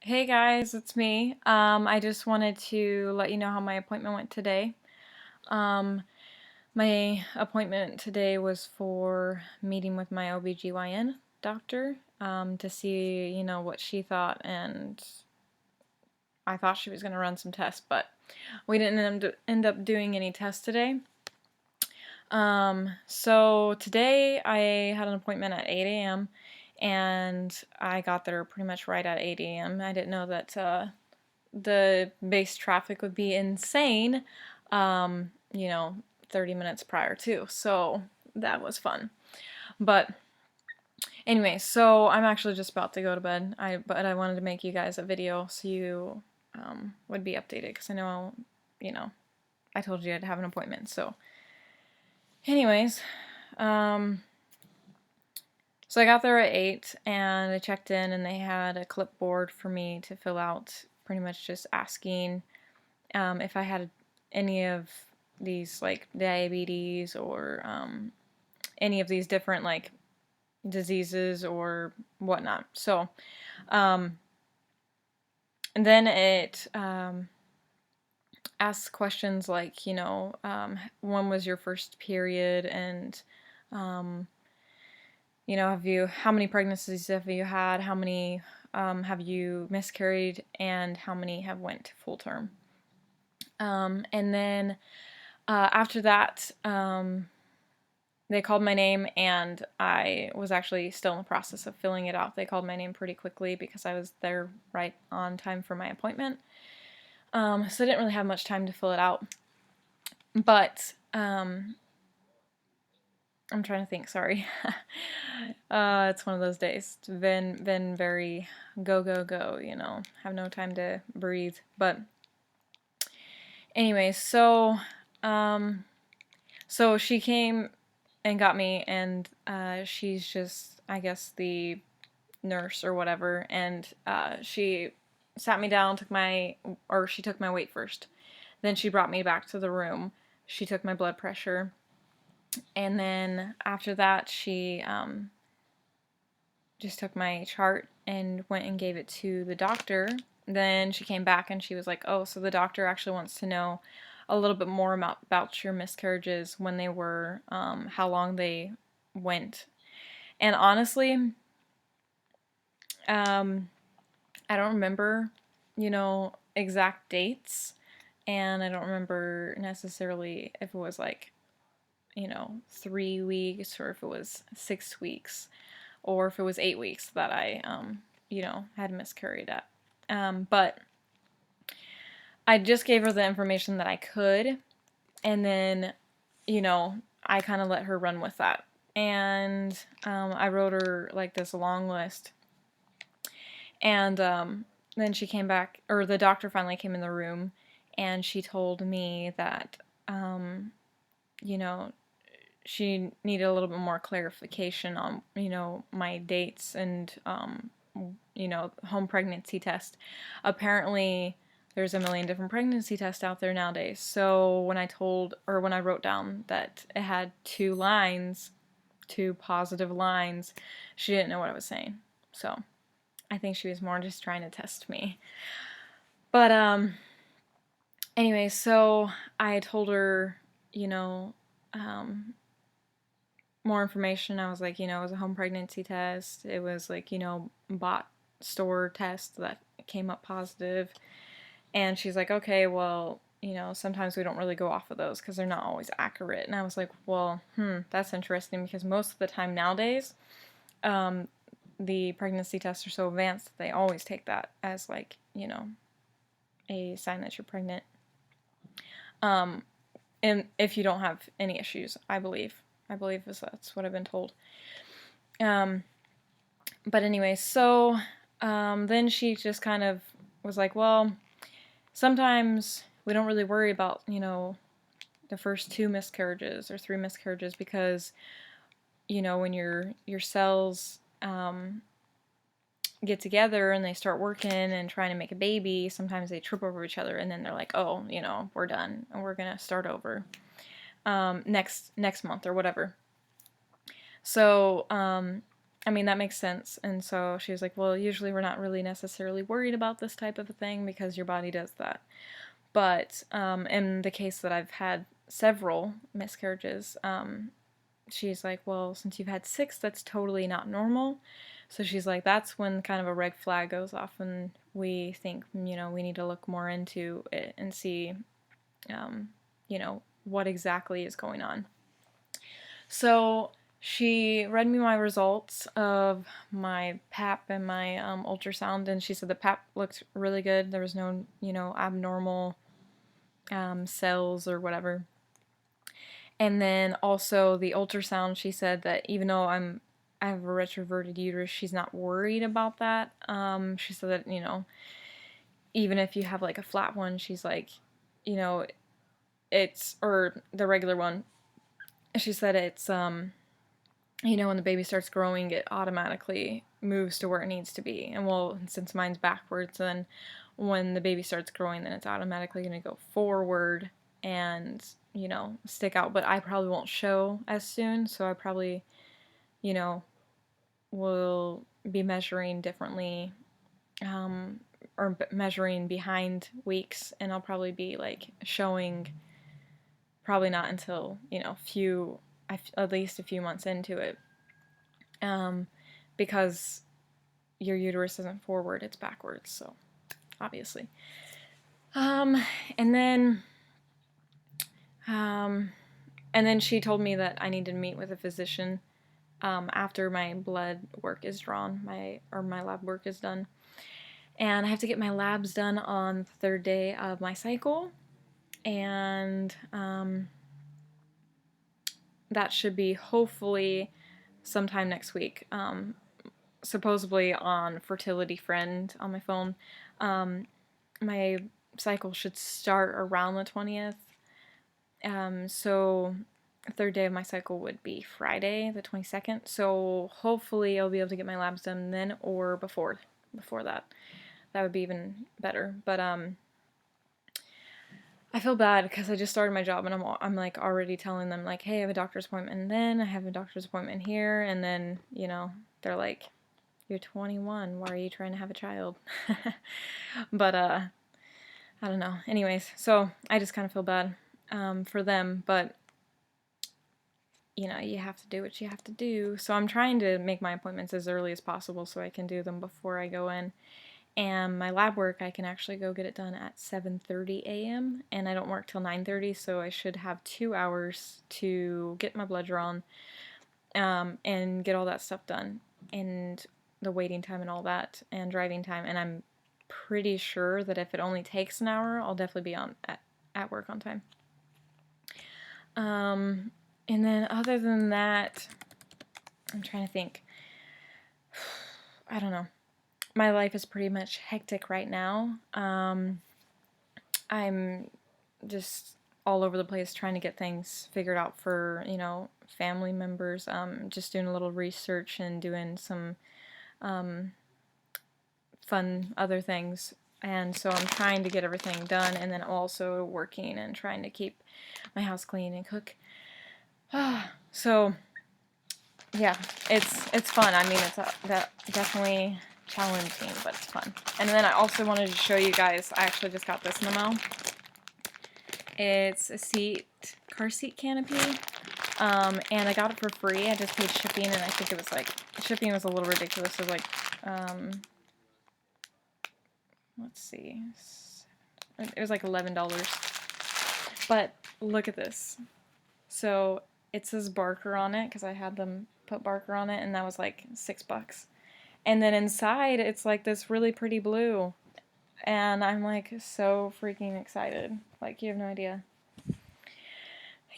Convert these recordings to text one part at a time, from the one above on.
Hey guys, it's me. I just wanted to let you know how my appointment went today. Um, my appointment today was for meeting with my OBGYN doctor to see, what she thought, and I thought she was going to run some tests, but we didn't end up doing any tests today. So today I had an appointment at 8 a.m. and I got there pretty much right at 8 a.m. I didn't know that the base traffic would be insane, um, you know, 30 minutes prior to. So that was fun. But anyway, so I'm actually just about to go to bed. But I wanted to make you guys a video so you would be updated because I know, I told you I'd have an appointment. So anyways, so I got there at 8 and I checked in and they had a clipboard for me to fill out, pretty much just asking if I had any of these like diabetes or any of these different like diseases or whatnot. So and then it asks questions like, when was your first period, and how many pregnancies have you had, how many have you miscarried, and how many have went to full term. And then after that, they called my name, and I was actually still in the process of filling it out. They called my name pretty quickly because I was there right on time for my appointment. So I didn't really have much time to fill it out. But I'm trying to think, sorry. It's one of those days. It's been very go, go, go, have no time to breathe. But anyway, so she came and got me, and she's just, I guess, the nurse or whatever, and she sat me down, she took my weight first. Then she brought me back to the room. She took my blood pressure, and then after that, she just took my chart and went and gave it to the doctor. Then she came back and she was like, oh, so the doctor actually wants to know a little bit more about your miscarriages, when they were, how long they went. And honestly, I don't remember, exact dates, and I don't remember necessarily if it was like, 3 weeks, or if it was 6 weeks, or if it was 8 weeks that I, had miscarried at. But I just gave her the information that I could, and then, I kind of let her run with that. And I wrote her like this long list. And then she came back, or the doctor finally came in the room, and she told me that, she needed a little bit more clarification on, my dates and, home pregnancy test. Apparently, there's a million different pregnancy tests out there nowadays. So when I wrote down that it had 2 positive lines, she didn't know what I was saying. So I think she was more just trying to test me. But anyway, so I told her, more information. I was like, it was a home pregnancy test. It was like, bought store test that came up positive. And she's like, okay, well, sometimes we don't really go off of those because they're not always accurate. And I was like, well, that's interesting, because most of the time nowadays, the pregnancy tests are so advanced that they always take that as like, a sign that you're pregnant. And if you don't have any issues, I believe that's what I've been told. But anyway, so then she just kind of was like, well, sometimes we don't really worry about, the first 2 miscarriages or 3 miscarriages, because, when your cells get together and they start working and trying to make a baby, sometimes they trip over each other, and then they're like, oh, we're done and we're gonna start over next month or whatever. So I mean, that makes sense. And so she was like, well, usually we're not really necessarily worried about this type of a thing because your body does that. But in the case that I've had several miscarriages, she's like, well, since you've had 6, that's totally not normal. So she's like, that's when kind of a red flag goes off, and we think, we need to look more into it and see, what exactly is going on. So she read me my results of my pap and my ultrasound, and she said the pap looked really good. There was no, abnormal cells or whatever. And then also the ultrasound, she said that even though I have a retroverted uterus, she's not worried about that. She said that, even if you have like a flat one, she's like, it's, or the regular one, she said it's, when the baby starts growing, it automatically moves to where it needs to be. And well, since mine's backwards, then when the baby starts growing, then it's automatically going to go forward and, stick out. But I probably won't show as soon, so I probably, will be measuring differently, or measuring behind weeks, and I'll probably be like showing probably not until, at least a few months into it. Because your uterus isn't forward, it's backwards, so obviously. And then she told me that I needed to meet with a physician after my blood work is drawn, my lab work is done. And I have to get my labs done on the 3rd day of my cycle, and that should be hopefully sometime next week. Supposedly on Fertility Friend on my phone, my cycle should start around the 20th. So the 3rd day of my cycle would be Friday, the 22nd. So hopefully I'll be able to get my labs done then or before that. That would be even better. But I feel bad because I just started my job, and I'm like already telling them like, hey, I have a doctor's appointment, and then I have a doctor's appointment here, and then they're like, you're 21, why are you trying to have a child? But I don't know. Anyways, so I just kind of feel bad for them, but you have to do what you have to do. So I'm trying to make my appointments as early as possible so I can do them before I go in. And my lab work, I can actually go get it done at 7:30 a.m. and I don't work till 9:30, so I should have 2 hours to get my blood drawn and get all that stuff done, and the waiting time and all that, and driving time. And I'm pretty sure that if it only takes an hour, I'll definitely be at work on time. And then other than that, I'm trying to think. I don't know. My life is pretty much hectic right now. I'm just all over the place trying to get things figured out for, family members. Just doing a little research and doing some fun other things. And so I'm trying to get everything done, and then also working and trying to keep my house clean and cook. So yeah, it's fun. I mean, it's definitely challenging, but it's fun. And then I also wanted to show you guys, I actually just got this in the mail. It's a car seat canopy, and I got it for free. I just paid shipping, and I think it was like, shipping was a little ridiculous. It was like, let's see, it was like $11. But look at this. So it says Barker on it, because I had them put Barker on it, and that was like $6. And then inside, it's like this really pretty blue. And I'm like so freaking excited. Like, you have no idea.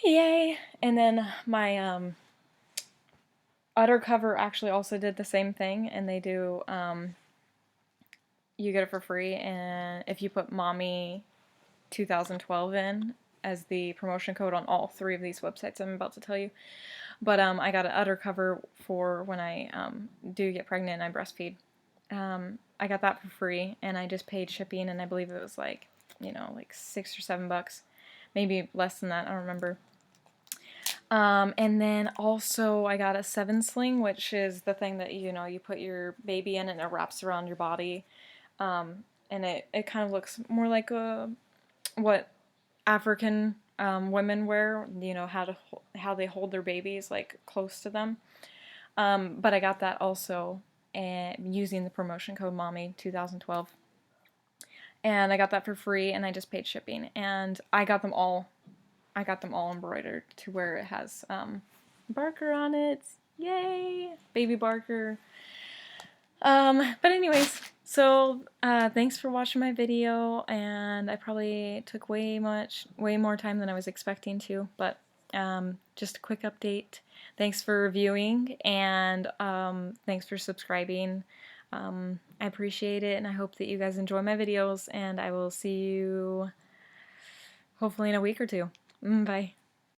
Yay! And then my udder cover actually also did the same thing. And they do, you get it for free. And if you put Mommy 2012 in as the promotion code on all 3 of these websites I'm about to tell you. But I got an udder cover for when I do get pregnant and I breastfeed. I got that for free, and I just paid shipping, and I believe it was like, like $6 or $7, maybe less than that, I don't remember. And then also I got a 7 sling, which is the thing that, you know, you put your baby in and it wraps around your body. And it kind of looks more like what African women wear, you know, how they hold their babies like close to them. But I got that also and using the promotion code Mommy 2012. And I got that for free and I just paid shipping. And I got them all embroidered to where it has Barker on it. Yay! Baby Barker. But anyways, so thanks for watching my video, and I probably took way more time than I was expecting to, but just a quick update. Thanks for reviewing, and thanks for subscribing. I appreciate it, and I hope that you guys enjoy my videos, and I will see you hopefully in a week or two. Bye.